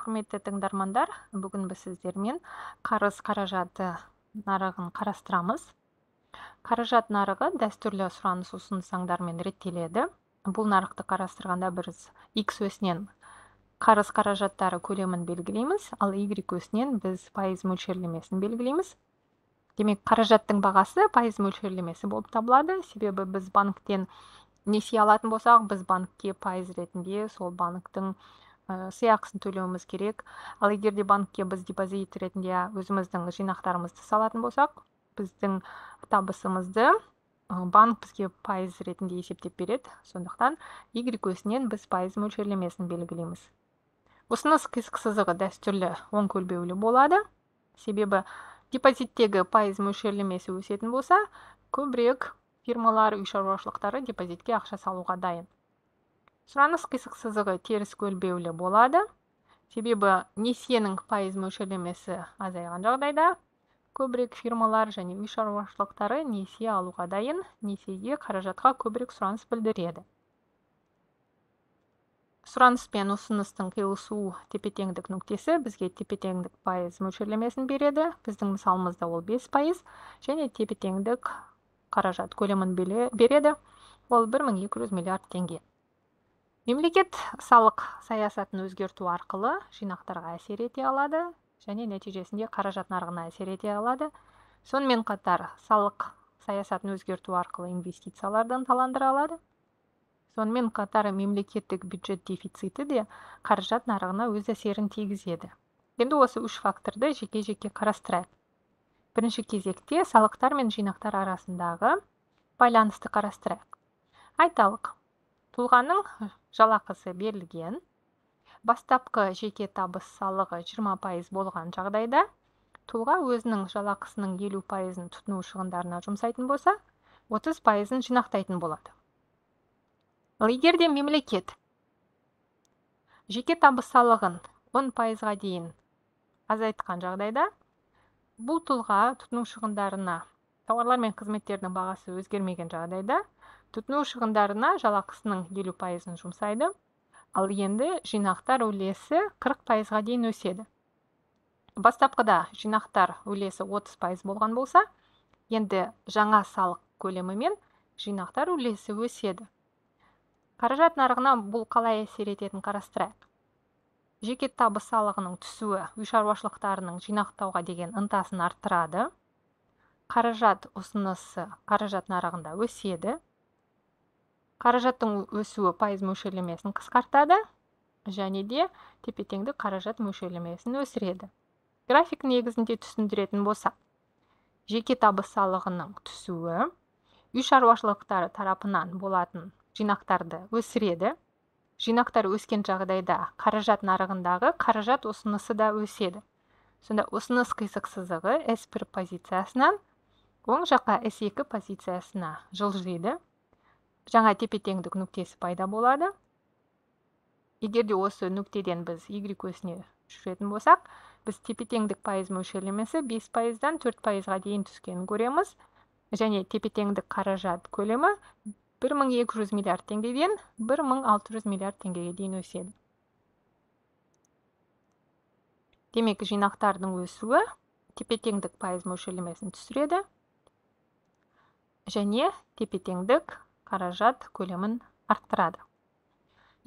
Құрметті тыңдармандар, бүгін біз сіздермен қарыз қаражаты нарығын қарастырамыз. Қаражат нарығы дәстүрлі сұраныс ұсыныс заңдармен реттеледі. Бұл нарықты қарастырғанда біз X өсінен қарыз қаражаттары көлемін белгілейміз, ал Y өсінен біз пайыз мөлшерлемесін белгілейміз. Демек, қаражаттың бағасы пайыз мөлшерлемесі болып табылады. Себебі біз банктен несие алатын болсақ, біз банкке пайыз ретінде сол банктың сыйақысын төлеуіміз керек. Ал егер де банкке біз депозит ретінде өзіміздің жинақтарымызды салатын болсақ, біздің табысымызды банк бізге пайыз ретінде есептеп береді. Сондықтан Y өсінен біз пайыз мөлшерлемесін белгілейміз. Ұсыныс қисық сызығы дәстүрлі оң көлбеулі болады. Себебі депозиттегі пайыз мөлшерлемесі өсетін болса, көбірек фирмалар, үй шаруашылықтары депозитке ақша салуға дайын. Сұраныс қисық сызығы теріс көлбеулі болады. Себебі несиенің пайыз мөлшерлемесі азайған жағдайда көбірек фирмалар және үй шаруашылықтары несие алуға дайын, несиеге қаражатқа көбірек сұраныс білдіреді. Сұраныс пен ұсыныстың қиылысу тепе-теңдік нүктесі бізге тепе-теңдік пайыз мөлшерлемесін береді. Біздің мысалымызда ол 5%, және тепе-теңдік қаражат көлемін береді. Ол 1200 миллиард теңге. Мемлекет салық саясатын өзгерту арқылы жинақтарға әсер ете алады, және нәтижесінде қаражат нарығына әсер ете алады. Сонымен қатар салық саясатын өзгерту арқылы инвестицияларды ынталандыра алады. Сонымен қатар мемлекеттік бюджет дефициті де қаражат нарығына өз әсерін тигізеді. Енді осы үш факторды жеке-жеке қарастырайық. Бірінші кезекте салықтар мен жинақтар арасындағы байланысты қарастырайық. Айталық, тұлғаның жалақысы берілген, бастапқы жеке табыс салығы 20% болған жағдайда, тұлға өзінің жалақысының 50%-ын тұтыну шығындарына жұмсайтын болса, 30%-ын жинақтайтын болады. Егер де мемлекет жеке табыс салығын 10%-ға дейін азайтқан жағдайда, бұл тұлға тұтыну шығындарына, тауарлар мен қызметтердің бағасы өзгермеген жағдайда, тұтыну шығындарына жалақысының 50%-ын жұмсайды, ал енді жинақтар үлесі 40%-ға дейін өседі. Бастапқыда жинақтар үлесі 30% болған болса, енді жаңа салық көлемі мен жинақтар үлесі өседі. Қаражат нарығына бұл қалай әсер ететінін қарастырайық. Жеке табыс салығының түсуі үй шаруашылықтарының жинақтауға деген ынтасын арттырады. Қаражат ұсынысы қаражат нарығында өседі. Қаражаттың өсуі пайыз мөлшерлемесін қысқартады, және де тепе-теңдік қаражат мөлшерлемесін өсіреді. График негізінде түсіндіретін болсақ, жеке табыс салығының түсуі үй шаруашылықтары тарапынан болатын жинақтарды өсіреді. Жинақтар өскен жағдайда қаражат нарығындағы қаражат ұсынысы да өседі. Сонда ұсыныс қисық сызығы S1 позициясынан оң жаққа S2 позициясына жылжиды. Жаңа тепе-теңдік нүктесі пайда болады. Егер де осы нүктеден біз Y өсіне жүретін болсақ, біз тепе-теңдік пайыз мөлшерлемесі 5%-дан 4%-ға дейін түскенін көреміз, және тепе-теңдік қаражат көлемі 1200 миллиард теңгеден 1600 миллиард теңгеге дейін өседі. Демек, жинақтардың өсуі тепе-теңдік пайыз мөлшерлемесін түсіреді, және тепе-теңдік қаражат көлемін арттырады.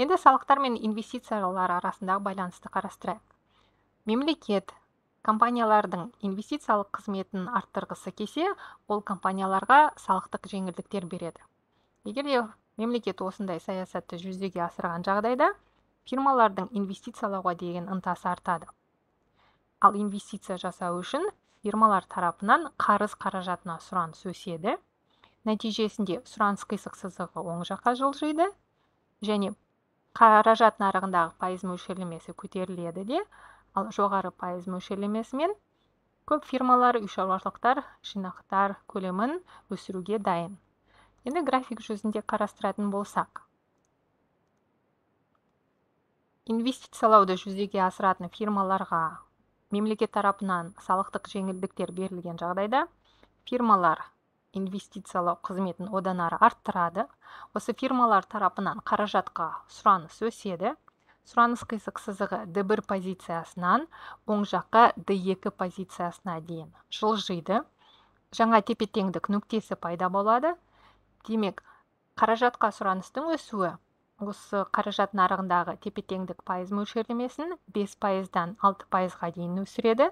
Енді салықтар мен инвестициялар арасындағы байланысты қарастырайық. Мемлекет компаниялардың инвестициялық қызметін арттырғысы келсе, ол компанияларға салықтық жеңілдіктер береді. Егер де мемлекет осындай саясатты жүзеге асырған жағдайда, фирмалардың инвестициялауға деген ынтасы артады. Ал инвестиция жасау үшін фирмалар тарапынан қарыз қаражатына сұраныс өседі. Нәтижесінде сұраныс қисық сызығы оң жаққа жылжиды, және қаражат нарығындағы пайыз мөлшерлемесі көтеріледі де, ал жоғары пайыз мөлшерлемесімен көп фирмалар, үй шаруашылықтар жинақтар көлемін өсіруге дайын. Енді график жүзінде қарастыратын болсақ, инвестициялауды жүзеге асыратын фирмаларға мемлекет тарапынан салықтық жеңілдіктер берілген жағдайда, фирмалар инвестициялау қызметін одан ары арттырады. Осы фирмалар тарапынан қаражатқа сұраныс өседі. сұраныс қисық сызығы D1 позициясынан оң жаққа D2 позициясына дейін жылжиды. Жаңа тепе-теңдік нүктесі пайда болады. Демек, қаражатқа сұраныстың өсуі осы қаражат нарығындағы тепе-теңдік пайыз мөлшерлемесін 5%-дан 6%-ға дейін өсіреді.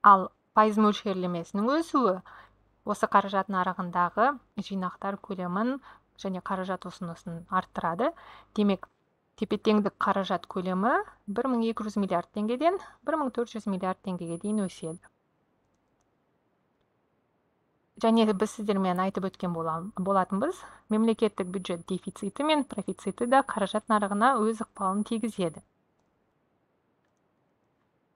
Ал пайыз мөлшерлемесінің өсуі осы қаражат нарығындағы жинақтар көлемін және қаражат ұсынысын арттырады. Демек, тепе-теңдік қаражат көлемі 1200 миллиард теңгеден 1400 миллиард теңгеге дейін өседі. Және біз сіздермен айтып өткен болатынбыз, мемлекеттік бюджет дефициті мен профициті да қаражат нарығына өз ықпалын тигізеді.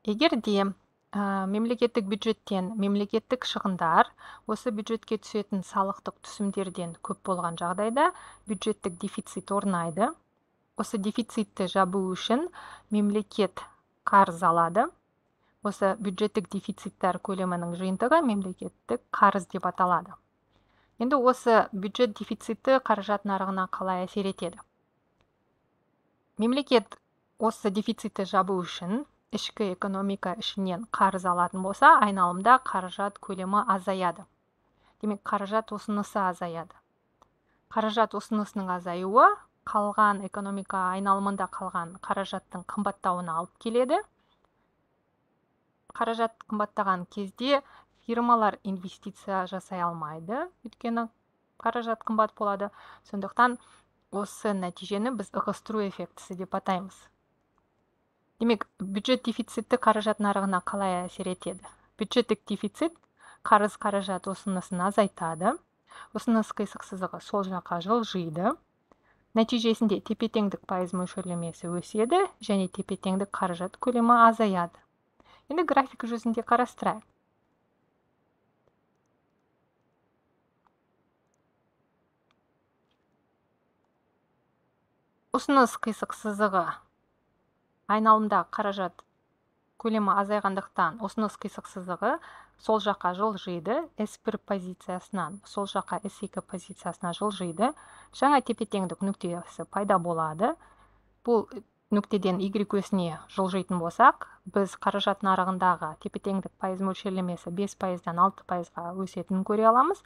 Егер де мемлекеттік бюджеттен мемлекеттік шығындар осы бюджетке түсетін салықтық түсімдерден көп болған жағдайда бюджеттік дефицит орнайды. Осы дефицитті жабу үшін мемлекет қарыз алады. Осы бюджеттік дефициттер көлемінің жиынтығы мемлекеттік қарыз деп аталады. Енді осы бюджет дефициті қаражат нарығына қалай әсер етеді? Мемлекет осы дефицитті жабу үшін ішкі экономика ішінен қарыз алатын болса, айналымда қаражат көлемі азаяды. Демек, қаражат ұсынысы азаяды. Қаражат ұсынысының азаюы қалған экономика айналымында қалған қаражаттың қымбаттауына алып келеді. Қаражат қымбаттаған кезде фирмалар инвестиция жасай алмайды, өйткені қаражат қымбат болады. Сондықтан осы нәтижені біз ығыстыру эффектісі деп атаймыз. Демек, бюджет дефицитті қаражат нарығына қалай әсер етеді? Бюджеттік дефицит қарыз-қаражат ұсынысын азайтады. Ұсыныс қисық сызығы сол жаққа жылжиды. Нәтижесінде тепе-теңдік пайыз мөлшерлемесі өседі және тепе-теңдік қаражат көлемі азаяды. Енді график жүзінде қарастырайық. Ұсыныс қисық сызығы айналымда қаражат көлемі азайғандықтан ұсыныс қисық сызығы сол жаққа жылжиды, S1 позициясынан сол жаққа S2 позициясына жылжиды. Жаңа тепе-теңдік нүктесі пайда болады. Бұл нүктеден Y өсіне жылжитын болсақ, біз қаражат нарығындағы тепе-теңдік пайыз мөлшерлемесі 5%-дан 6%-ға өсетінін көре аламыз.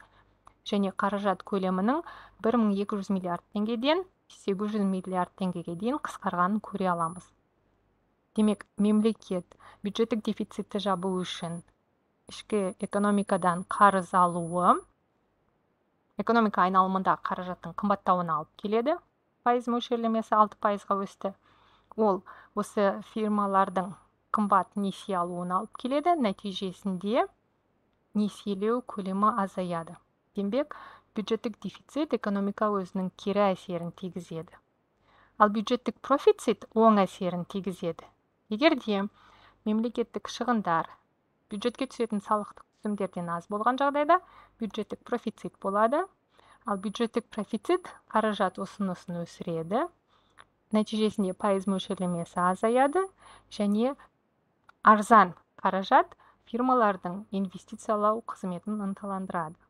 Және қаражат көлемінің 1200 миллиард теңгеден 800 миллиард теңгеге дейін қысқарғанын көре аламыз. Демек, мемлекет бюджеттік дефицитті жабу үшін ішкі экономикадан қарыз алуы экономика айналымында қаражаттың қымбаттауына алып келеді. Пайыз мөлшерлемесі 6%-ға өсті. Ол осы фирмалардың қымбат несие алуына алып келеді. Нәтижесінде несиелеу көлемі азаяды. Демек, бюджеттік дефицит экономика өзінің кері әсерін тигізеді. Ал бюджеттік профицит оң әсерін тигізеді. Егер де мемлекеттік шығындар бюджетке түсетін салықтық түсімдерден аз болған жағдайда бюджеттік профицит болады. Ал бюджеттік профицит қаражат ұсынысын өсіреді. Нәтижесінде пайыз мөлшерлемесі азаяды және арзан қаражат фирмалардың инвестициялау қызметін ынталандырады.